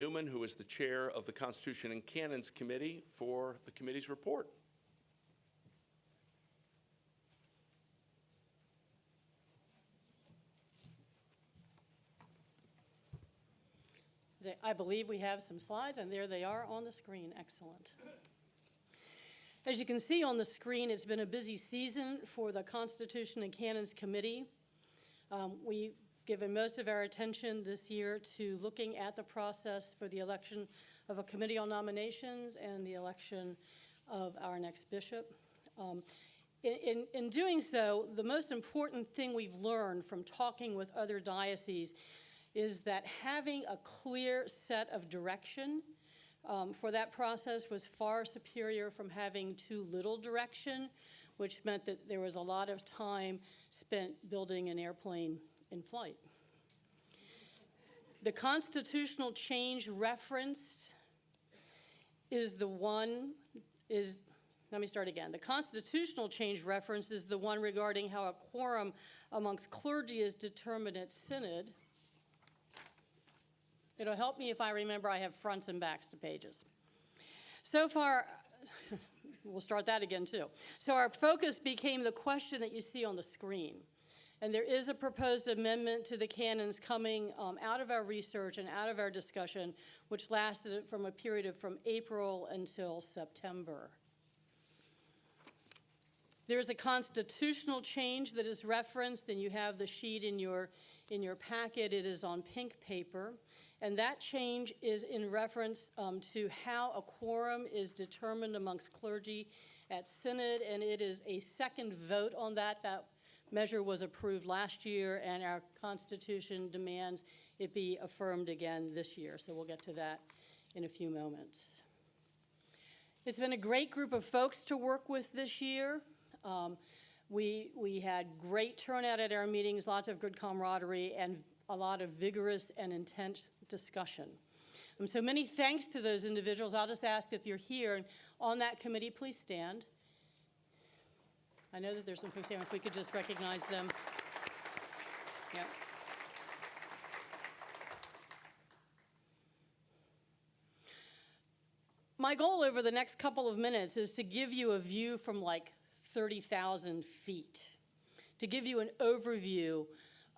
Neumann, who is the chair of the Constitution and Canons Committee, for the committee's report. I believe we have some slides, and there they are on the screen. Excellent. As you can see on the screen, it's been a busy season for the Constitution and Canons Committee. We've given most of our attention this year to looking at the process for the election of a committee on nominations and the election of our next bishop. In doing so, the most important thing we've learned from talking with other dioceses is that having a clear set of direction for that process was far superior from having too little direction, which meant that there was a lot of time spent building an airplane in flight. The constitutional change referenced let me start again. The constitutional change referenced is the one regarding how a quorum amongst clergy is determined at Synod. It'll help me if I remember I have fronts and backs to pages. So far, we'll start that again too. So our focus became the question that you see on the screen. And there is a proposed amendment to the canons coming out of our research and out of our discussion, which lasted from a period from April until September. There's a constitutional change that is referenced, and you have the sheet in your packet. It is on pink paper. And that change is in reference to how a quorum is determined amongst clergy at Synod, and it is a second vote on that. That measure was approved last year, and our Constitution demands it be affirmed again this year. So we'll get to that in a few moments. It's been a great group of folks to work with this year. We had great turnout at our meetings, lots of good camaraderie, and a lot of vigorous and intense discussion. So many thanks to those individuals. I'll just ask if you're here on that committee, please stand. I know that there's some folks here, if we could just recognize them. Yeah. My goal over the next couple of minutes is to give you a view from like 30,000 feet, to give you an overview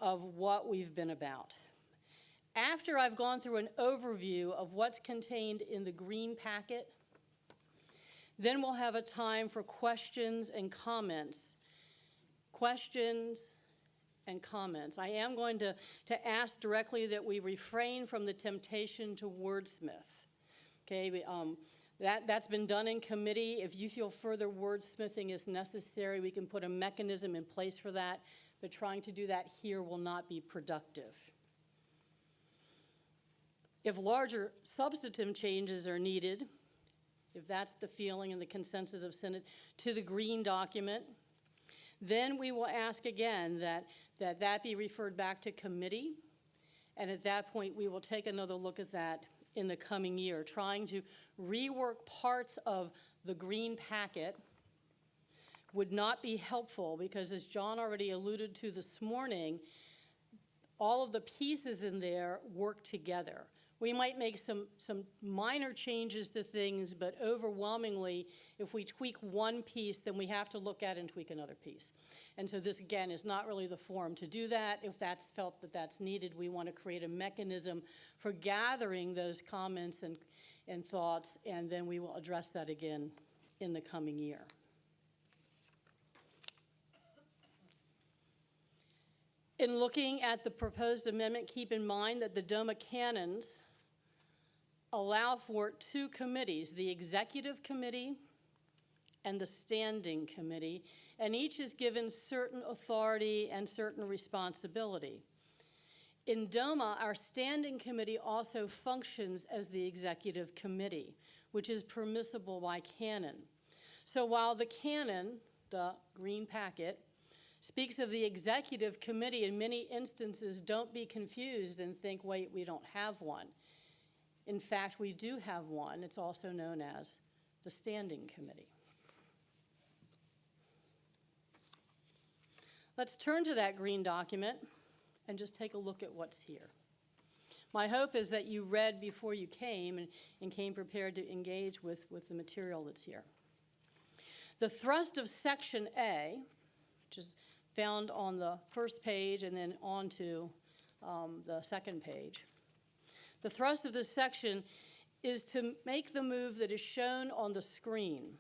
of what we've been about. After I've gone through an overview of what's contained in the green packet, then we'll have a time for questions and comments. Questions and comments. I am going to ask directly that we refrain from the temptation to wordsmith. Okay, that's been done in committee. If you feel further wordsmithing is necessary, we can put a mechanism in place for that, but trying to do that here will not be productive. If larger substantive changes are needed, if that's the feeling and the consensus of Synod, to the green document, then we will ask again that be referred back to committee, and at that point we will take another look at that in the coming year, trying to rework parts of the green packet would not be helpful because, as John already alluded to this morning, all of the pieces in there work together. We might make some minor changes to things, but overwhelmingly, if we tweak one piece, then we have to look at and tweak another piece. And so this, again, is not really the forum to do that. If that's felt that that's needed, we want to create a mechanism for gathering those comments and thoughts, and then we will address that again in the coming year. In looking at the proposed amendment, keep in mind that the DOMA canons allow for two committees, the executive committee and the standing committee, and each is given certain authority and certain responsibility. In DOMA, our standing committee also functions as the executive committee, which is permissible by canon. So while the canon, the green packet, speaks of the executive committee, in many instances, don't be confused and think, wait, we don't have one. In fact, we do have one. It's also known as the standing committee. Let's turn to that green document and just take a look at what's here. My hope is that you read before you came and came prepared to engage with the material that's here. The thrust of Section A, which is found on the first page and then on to the second page. The thrust of this section is to make the move that is shown on the screen.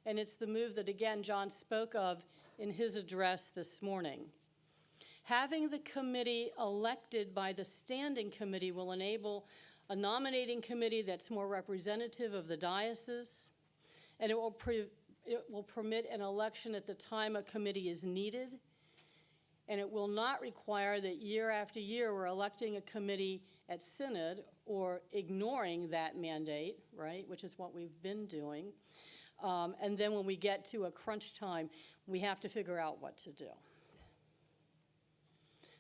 And it's the move that, again, John spoke of in his address this morning. Having the committee elected by the standing committee will enable a nominating committee that's more representative of the diocese, and it will permit an election at the time a committee is needed, and it will not require that year after year we're electing a committee at Synod or ignoring that mandate, right, which is what we've been doing. And then when we get to a crunch time, we have to figure out what to do.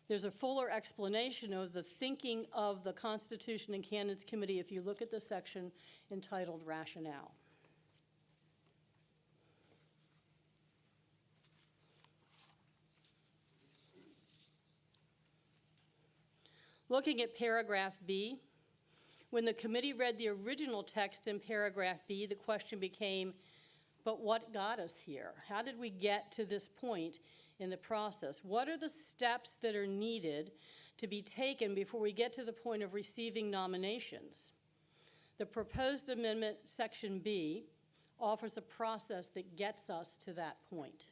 There's a fuller explanation of the thinking of the Constitution and Canons Committee if you look at the section entitled Rationale. Looking at paragraph B, when the committee read the original text in paragraph B, the question became, but what got us here? How did we get to this point in the process? What are the steps that are needed to be taken before we get to the point of receiving nominations? The proposed amendment, Section B, offers a process that gets us to that point.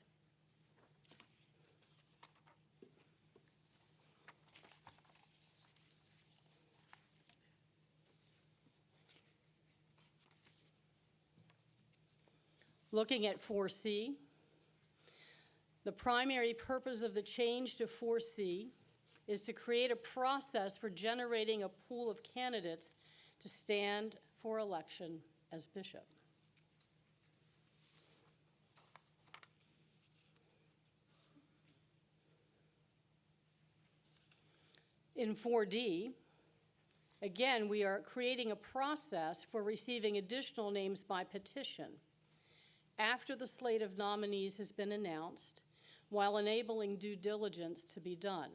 Looking at 4C, the primary purpose of the change to 4C is to create a process for generating a pool of candidates to stand for election as bishop. In 4D, again, we are creating a process for receiving additional names by petition after the slate of nominees has been announced, while enabling due diligence to be done.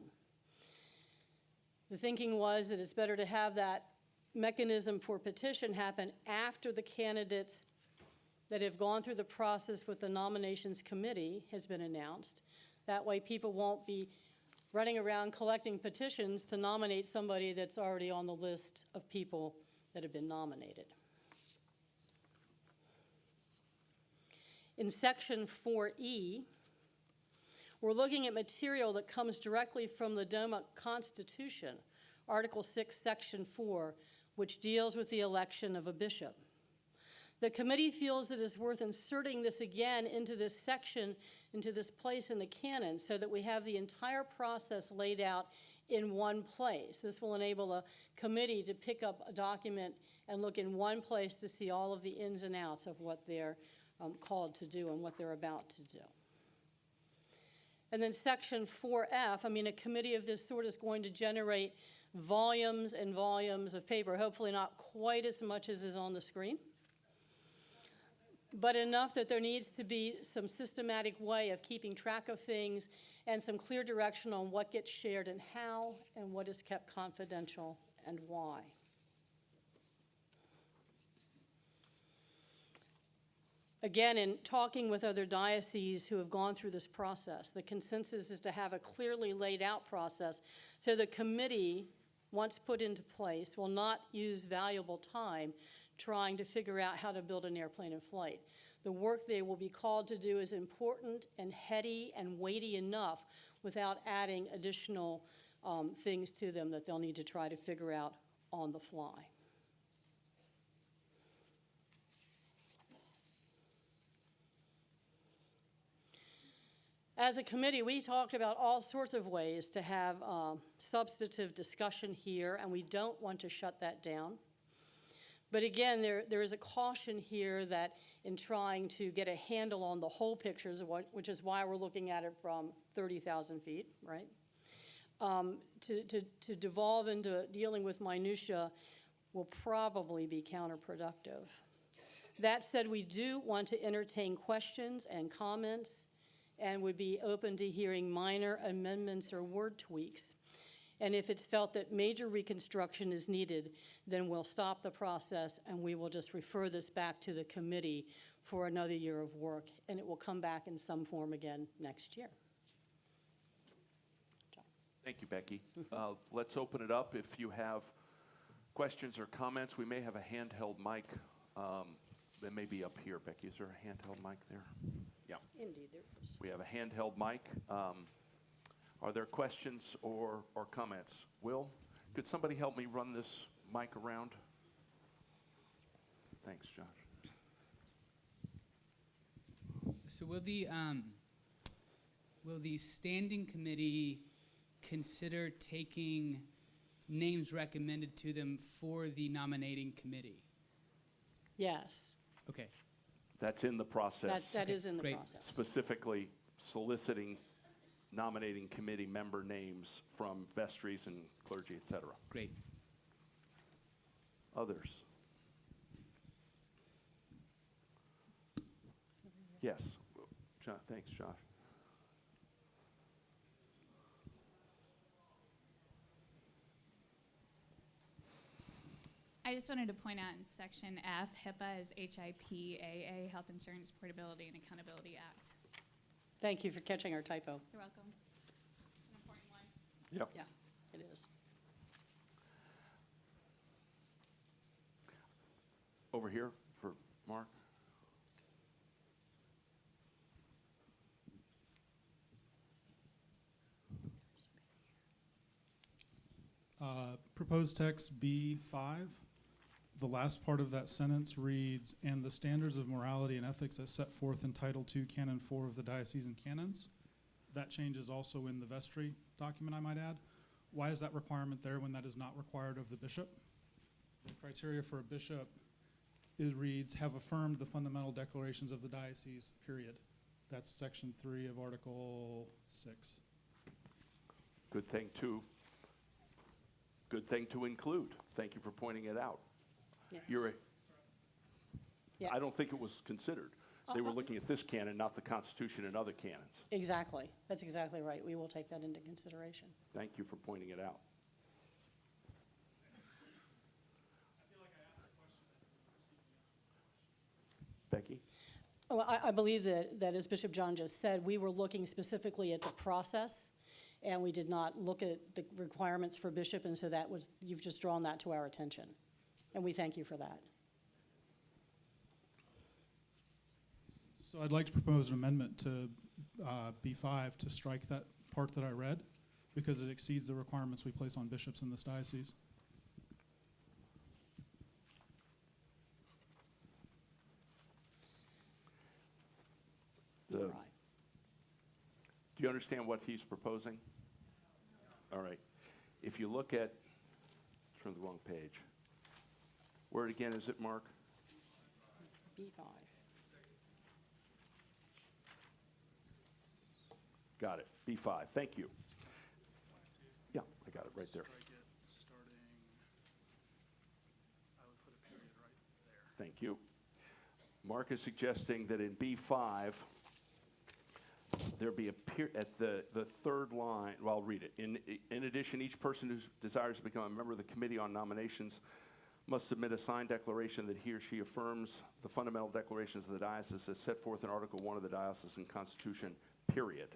The thinking was that it's better to have that mechanism for petition happen after the candidates that have gone through the process with the nominations committee has been announced. That way people won't be running around collecting petitions to nominate somebody that's already on the list of people that have been nominated. In Section 4E, we're looking at material that comes directly from the DOMA Constitution, Article 6, Section 4, which deals with the election of a bishop. The committee feels that it's worth inserting this again into this section, into this place in the canon, so that we have the entire process laid out in one place. This will enable a committee to pick up a document and look in one place to see all of the ins and outs of what they're called to do and what they're about to do. And then Section 4F, a committee of this sort is going to generate volumes and volumes of paper, hopefully not quite as much as is on the screen, but enough that there needs to be some systematic way of keeping track of things and some clear direction on what gets shared and how, and what is kept confidential and why. Again, in talking with other dioceses who have gone through this process, the consensus is to have a clearly laid out process so the committee, once put into place, will not use valuable time trying to figure out how to build an airplane in flight. The work they will be called to do is important and heady and weighty enough without adding additional things to them that they'll need to try to figure out on the fly. As a committee, we talked about all sorts of ways to have substantive discussion here, and we don't want to shut that down. But again, there is a caution here that in trying to get a handle on the whole pictures, which is why we're looking at it from 30,000 feet, right? To devolve into dealing with minutia will probably be counterproductive. That said, we do want to entertain questions and comments and would be open to hearing minor amendments or word tweaks. And if it's felt that major reconstruction is needed, then we'll stop the process and we will just refer this back to the committee for another year of work, and it will come back in some form again next year. Thank you, Becki. Let's open it up. If you have questions or comments, we may have a handheld mic that may be up here. Becki, is there a handheld mic there? Yeah. Indeed, there is. We have a handheld mic. Are there questions or comments? Will, could somebody help me run this mic around? Thanks, Josh. So will the standing committee consider taking names recommended to them for the nominating committee? Yes, Okay, That's in the process. that is in the great. process. Specifically soliciting nominating committee member names from vestries and clergy, et cetera. great. Others? Yes. Thanks, Josh. I just wanted to point out in section F, HIPAA is HIPAA, Health Insurance Portability and Accountability Act. Thank you for catching our typo. You're welcome. An important one. Yep. Yeah, it is. Over here for Mark. Proposed text B5, the last part of that sentence reads, "and the standards of morality and ethics as set forth in Title II, Canon 4 of the Diocesan Canons." That change is also in the vestry document, I might add. Why is that requirement there when that is not required of the bishop? The criteria for a bishop, it reads, "have affirmed the fundamental declarations of the diocese," period. That's section 3 of Article 6. Good thing to include. Thank you for pointing it out. Yes. Yeah. I don't think it was considered. They were looking at this canon, not the Constitution and other canons. Exactly. That's exactly right. We will take that into consideration. Thank you for pointing it out. Becki? Oh, I believe that as Bishop John just said, we were looking specifically at the process, and we did not look at the requirements for bishop, and so that was, you've just drawn that to our attention. And we thank you for that. So I'd like to propose an amendment to B5 to strike that part that I read because it exceeds the requirements we place on bishops in this diocese. You're right. Do you understand what he's proposing? All right. If you look at, turn to the wrong page. Where again is it, Mark? B5. Got it. B5. Thank you. Yeah, I got it right there. Thank you. Mark is suggesting that in B5, there be at the third line, well, I'll read it. In addition, each person who desires to become a member of the Committee on Nominations must submit a signed declaration that he or she affirms the fundamental declarations of the diocese as set forth in Article 1 of the Diocesan Constitution, period.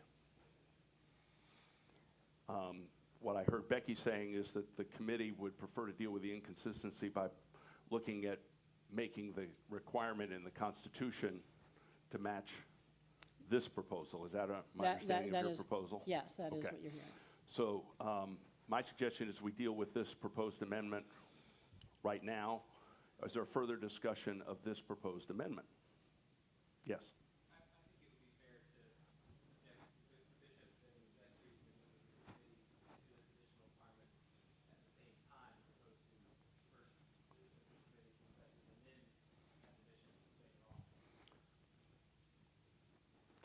What I heard Becki saying is that the committee would prefer to deal with the inconsistency by looking at making the requirement in the Constitution to match this proposal. Is that my understanding of your proposal? Yes, that is Okay. what you're hearing. So my suggestion is we deal with this proposed amendment right now. Is there further discussion of this proposed amendment? Yes. I think it would be fair to subject the bishops and vestries and committees to this additional requirement at the same time, as opposed to first the committees and vestries and then have the bishops later on.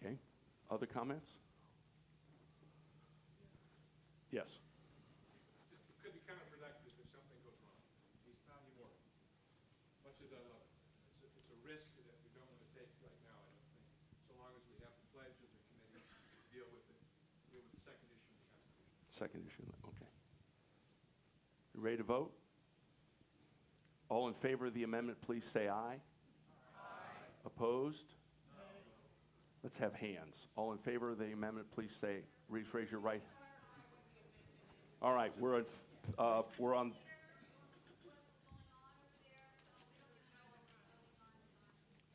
Okay. Other comments? Yes. It could be counterproductive if something goes wrong. He's not anymore. Much as I love it. It's a risk that we don't want to take right now, I don't think. So long as we have the pledge of the committee to deal with the second issue of the Constitution. Second issue, okay. You ready to vote? All in favor of the amendment, please say aye. Opposed? Let's have hands. All in favor of the amendment, please say, raise your right. All right, we're on.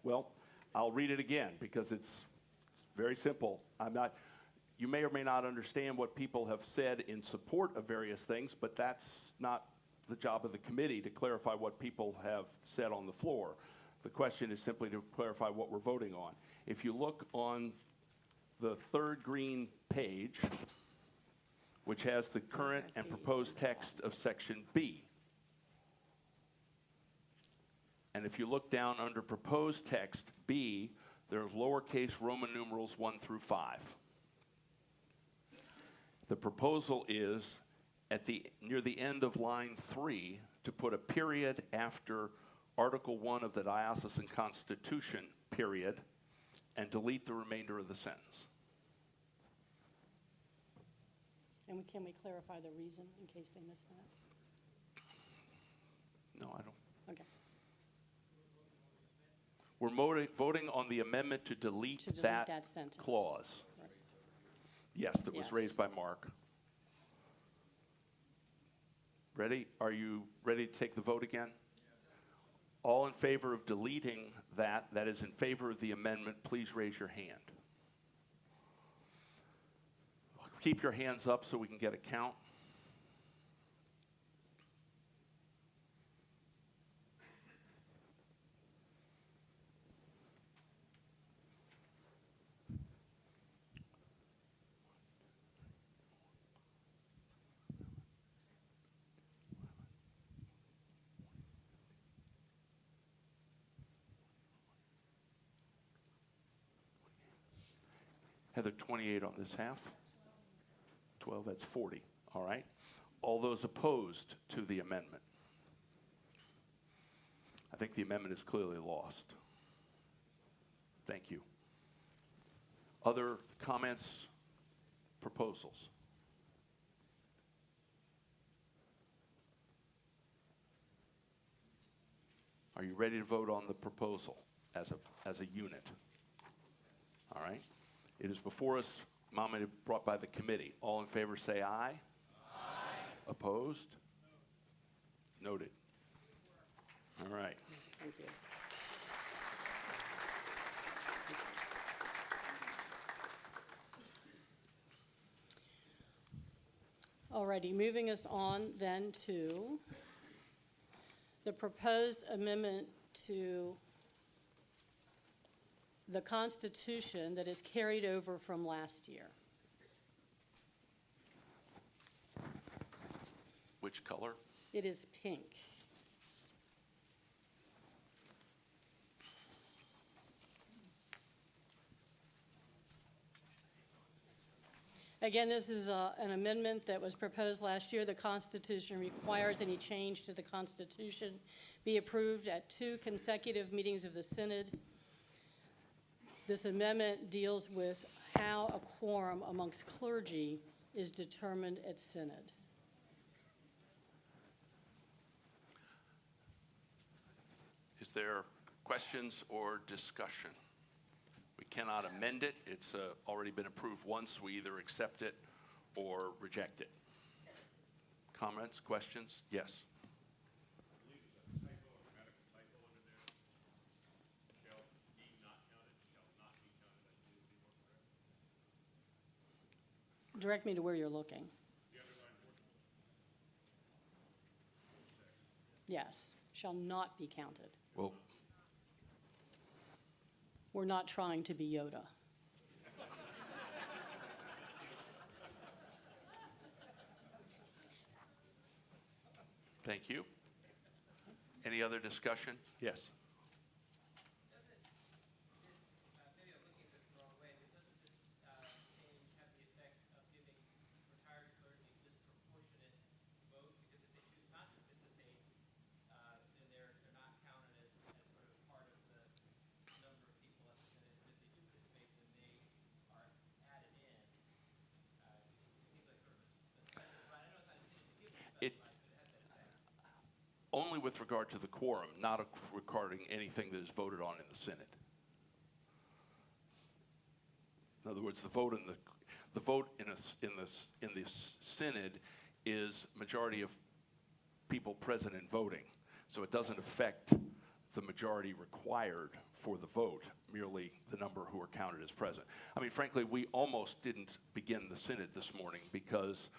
Well, I'll read it again because it's very simple. You may or may not understand what people have said in support of various things, but that's not the job of the committee to clarify what people have said on the floor. The question is simply to clarify what we're voting on. If you look on the third green page, which has the current and proposed text of section B, and if you look down under proposed text B, there's lowercase Roman numerals 1 through 5. The proposal is near the end of line 3 to put a period after Article 1 of the Diocesan Constitution, period, and delete the remainder of the sentence. And can we clarify the reason in case they missed that? No, I don't. Okay. We're voting on the amendment to delete, that sentence. clause. Right. Yes, that was Yes. raised by Mark. Ready? Are you ready to take the vote again? All in favor of deleting that is in favor of the amendment, please raise your hand. Keep your hands up so we can get a count. Heather, 28 on this half. 12, that's 40. All right. All those opposed to the amendment? I think the amendment is clearly lost. Thank you. Other comments, proposals? Are you ready to vote on the proposal as a unit? All right. It is before us, brought by the committee. All in favor say aye. Aye. Opposed? Noted. All right. Thank you. All righty, moving us on then to the proposed amendment to the Constitution that is carried over from last year. Which color? It is pink. Again, this is an amendment that was proposed last year. The Constitution requires any change to the Constitution be approved at 2 consecutive meetings of the Synod. This amendment deals with how a quorum amongst clergy is determined at Synod. Is there questions or discussion? We cannot amend it. It's already been approved once. We either accept it or reject it. Comments, questions? Yes. Direct me to where you're looking. Yes, shall not be counted. Well, We're not trying to be Yoda. thank you. Any other discussion? Yes. Maybe I'm looking at this the wrong way, but doesn't this change have the effect of giving retired clergy disproportionate vote? Because if they choose not to participate, then they're not counted as sort of part of the number of people at the Synod. But if they do participate, then they are added in. It seems like sort of a special, I know it's not intended to give them a special, but it has that effect. only with regard to the quorum, not regarding anything that is voted on in the synod. In other words, the vote in the synod is majority of people present and voting, so it doesn't affect the majority required for the vote, merely the number who are counted as present. I mean, frankly, we almost didn't begin the synod this morning because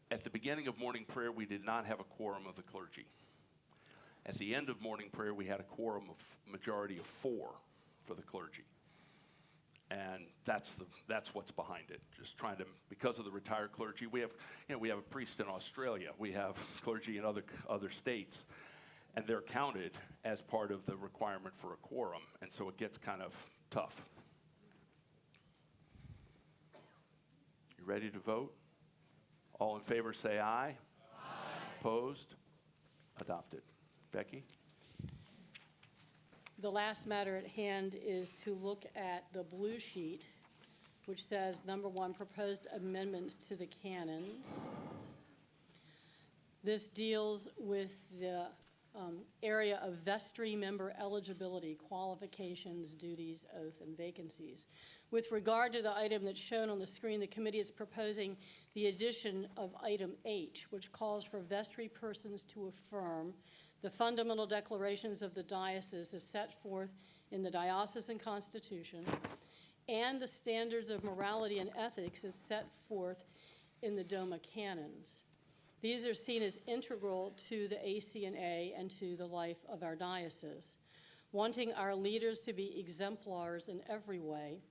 at the beginning of morning prayer, we did not have a quorum of the clergy. At the end of morning prayer, we had a quorum of majority of 4 for the clergy. And that's what's behind it. Just trying to, because of the retired clergy, we have a priest in Australia, we have clergy in other states, and they're counted as part of the requirement for a quorum, and so it gets kind of tough. You ready to vote? All in favor say aye. Aye. Opposed? Adopted. Becki? The last matter at hand is to look at the blue sheet, which says, number 1, proposed amendments to the canons. This deals with the area of vestry member eligibility, qualifications, duties, oath, and vacancies. With regard to the item that's shown on the screen, the committee is proposing the addition of item H, which calls for vestry persons to affirm the fundamental declarations of the diocese as set forth in the diocesan constitution and the standards of morality and ethics as set forth in the DOMA canons. These are seen as integral to the ACNA and to the life of our diocese. Wanting our leaders to be exemplars in every way,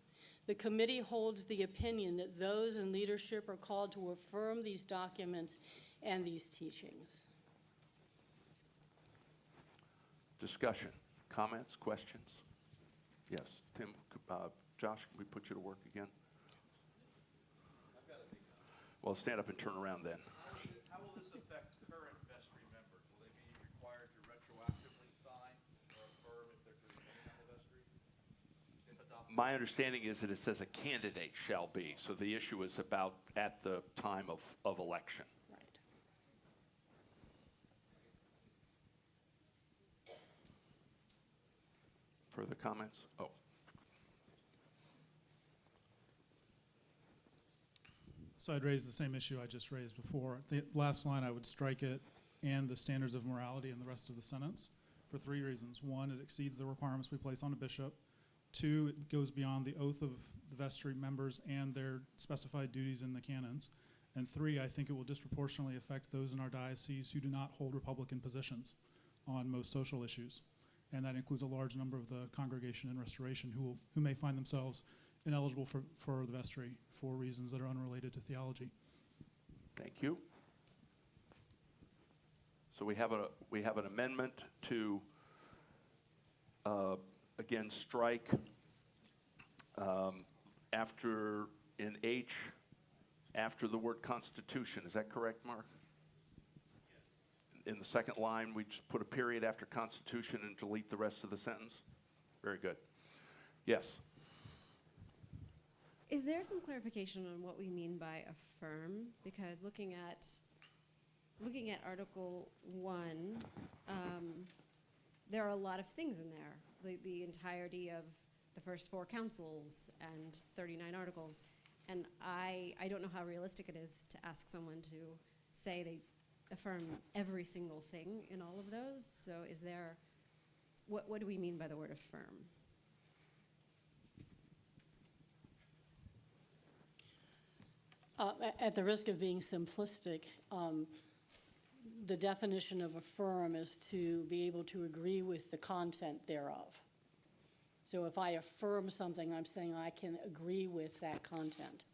the committee holds the opinion that those in leadership are called to affirm these documents and these teachings. Discussion, comments, questions? Yes, Tim, Josh, can we put you to work again? I've got a big comment. Well, stand up and turn around then. How will this affect current vestry members? Will they be required to retroactively sign or affirm if they're going to remain on the vestry? If adopted? My understanding is that it says a candidate shall be, so the issue is about at the time of election. Right. Further comments? Oh. So I'd raise the same issue I just raised before. The last line, I would strike it and the standards of morality in the rest of the sentence for 3 reasons. 1, it exceeds the requirements we place on a bishop. 2, it goes beyond the oath of the vestry members and their specified duties in the canons. And 3, I think it will disproportionately affect those in our diocese who do not hold Republican positions on most social issues. And that includes a large number of the congregation in restoration who may find themselves ineligible for the vestry for reasons that are unrelated to theology. Thank you. So we have an amendment to again strike after in H after the word Constitution. Is that correct, Mark? Yes. In the second line, we just put a period after Constitution and delete the rest of the sentence. Very good. Yes. Is there some clarification on what we mean by affirm? Because looking at Article 1, there are a lot of things in there. The entirety of the first 4 councils and 39 articles. And I don't know how realistic it is to ask someone to say they affirm every single thing in all of those. So is there, what do we mean by the word affirm? At the risk of being simplistic, the definition of affirm is to be able to agree with the content thereof. So if I affirm something, I'm saying I can agree with that content.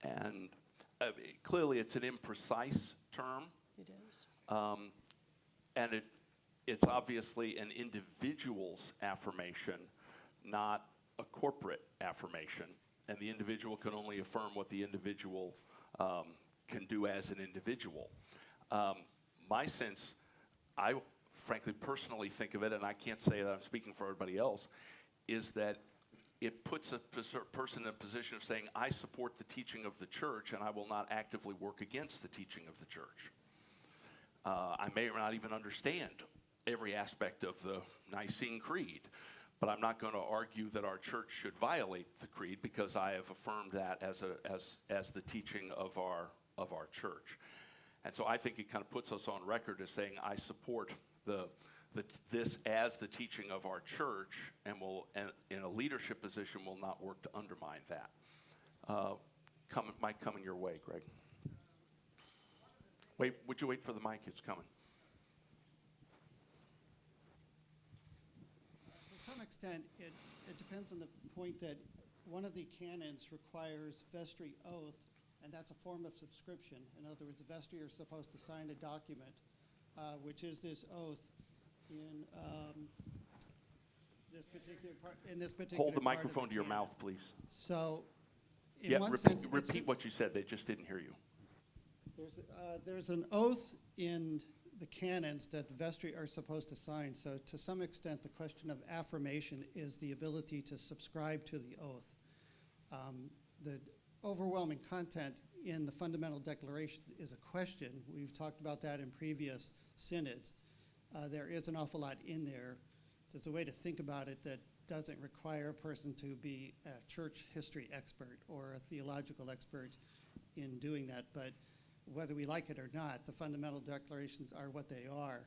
And clearly it's an imprecise term. It is. And it's obviously an individual's affirmation, not a corporate affirmation. And the individual can only affirm what the individual can do as an individual. My sense, I frankly personally think of it, and I can't say that I'm speaking for everybody else, is that it puts a person in a position of saying, I support the teaching of the church, and I will not actively work against the teaching of the church. I may not even understand every aspect of the Nicene Creed, but I'm not going to argue that our church should violate the creed because I have affirmed that as the teaching of our church. And so I think it kind of puts us on record as saying, I support this as the teaching of our church, and in a leadership position will not work to undermine that. Might come in your way, Greg. Wait, would you wait for the mic? It's coming. To some extent, it depends on the point that one of the canons requires vestry oath, and that's a form of subscription. In other words, the vestry are supposed to sign a document, which is this oath in this particular part. Hold the part of microphone to your canon. mouth, please. So, in Yeah, one sense, repeat what you said. They just didn't hear you. there's an oath in the canons that the vestry are supposed to sign. So to some extent, the question of affirmation is the ability to subscribe to the oath. The overwhelming content in the fundamental declaration is a question. We've talked about that in previous synods. There is an awful lot in there. There's a way to think about it that doesn't require a person to be a church history expert or a theological expert in doing that. But whether we like it or not, the fundamental declarations are what they are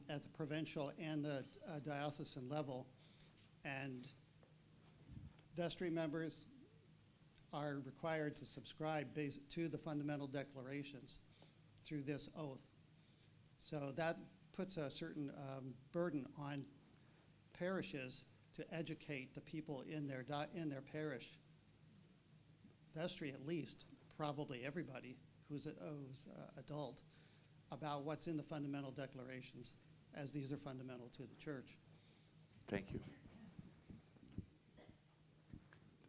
at the provincial and the diocesan level. And vestry members are required to subscribe to the fundamental declarations through this oath. So that puts a certain burden on parishes to educate the people in their parish, vestry at least, probably everybody who's adult, about what's in the fundamental declarations, as these are fundamental to the church. Thank you.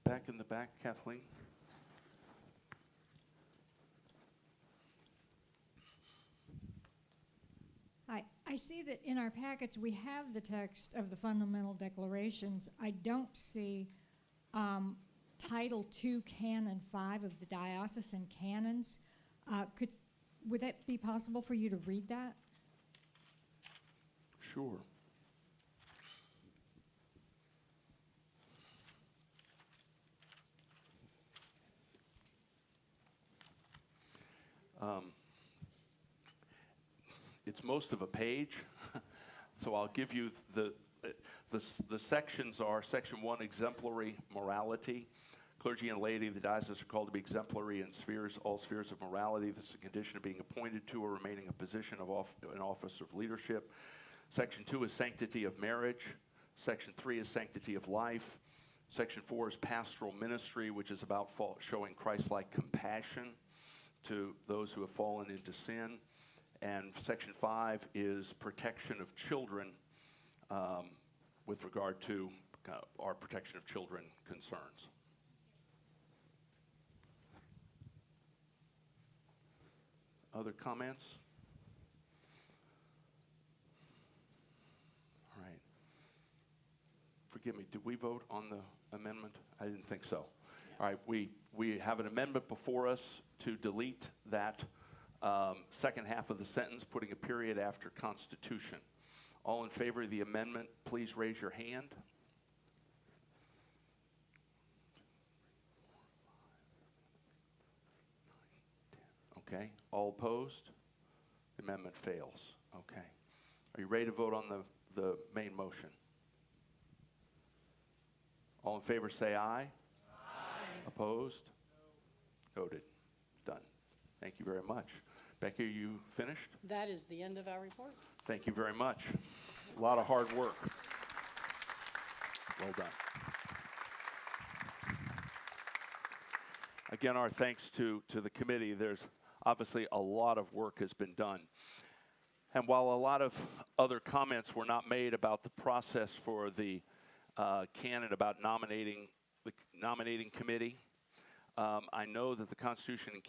Back in the back, Kathleen. I see that in our packets we have the text of the fundamental declarations. I don't see Title II, Canon 5 of the Diocesan Canons. Would that be possible for you to read that? Sure. It's most of a page, so I'll give you the sections are Section 1, exemplary morality. Clergy and laity of the diocese are called to be exemplary in all spheres of morality. This is a condition of being appointed to or remaining in a position of an office of leadership. Section 2 is sanctity of marriage. Section 3 is sanctity of life. Section 4 is pastoral ministry, which is about showing Christ-like compassion to those who have fallen into sin. And Section 5 is protection of children with regard to our protection of children concerns. Other comments? All right. Forgive me, did we vote on the amendment? I didn't think so. All right, we have an amendment before us to delete that second half of the sentence, putting a period after Constitution. All in favor of the amendment, please raise your hand. Okay, all opposed? The amendment fails. Okay. Are you ready to vote on the main motion? All in favor say aye. Aye. Opposed? No. Noted. Done. Thank you very much. Becki, are you finished? That is the end of our report. Thank you very much. A lot of hard work. Well done. Again, our thanks to the committee. There's obviously a lot of work has been done. And while a lot of other comments were not made about the process for the canon about nominating the nominating committee, I know that the Constitution and